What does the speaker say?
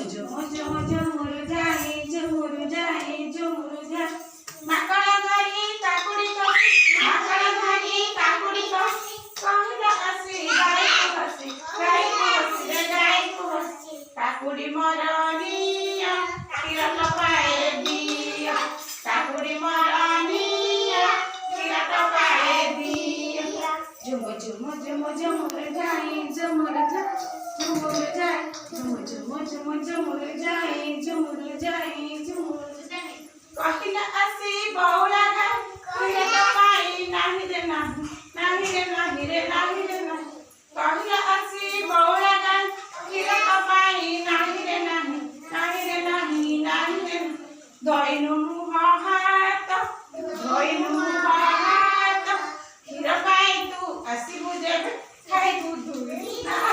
ଝୁମୁରୁ ଯାଏ ଝୁମୁରୁ ଯାଏ ଝୁମୁରୁ ଯାଏ ମାକଡ଼ ଧରି କାକୁଡ଼ି କଷି ମାକଡ଼ ଧରି କାକୁଡ଼ି କଷି କହିଲା ଆସି ଗାଈକୁ ହସି ଗାଈକୁ ହସି ରେ ଗାଈକୁ ହସି କାକୁଡ଼ି ମୋର ନିଅ କ୍ଷୀର ଟୋପାଏ ଦିଅ କାକୁଡ଼ି ମୋର ନିଅ କ୍ଷୀର ଟୋପାଏ ଦିଅ ଝୁମୁ ଝୁମୁ ଝୁମୁ ଝୁମୁରୁ ଯାଏ ଝୁମୁରୁ ଯାଏ ଝୁମୁରୁ ଯାଏ ଝୁମୁ ଝୁମୁ ଝୁମୁ ଝୁମୁରୁ ଯାଏ ଝୁମୁରୁ ଯାଏ ଝୁମୁରୁ ଯାଏ କହିଲା ଆସି ବଉଳା ଗାଈ କ୍ଷୀର ଟୋପାଏ ନାହିଁ ରେ ନାହିଁ ନାହିଁ ରେ ନାହିଁ ରେ ନାହିଁ ରେ ନାହିଁ କହିଲା ଆସି ବଉଳା ଗାଈ କ୍ଷୀର ଟୋପାଏ ନାହିଁ ରେ ନାହିଁ ନାହିଁ ରେ ନାହିଁ ନାହିଁ ରେ ଧୋଇନୁ ମୁହଁ ହାତ ଧୋଇନୁ ମୁହଁ ହାତ କ୍ଷୀର ପାଇଁ ତୁ ଆସିବୁ ଯେବେ ଖାଇବୁ ଧୁଳି ନା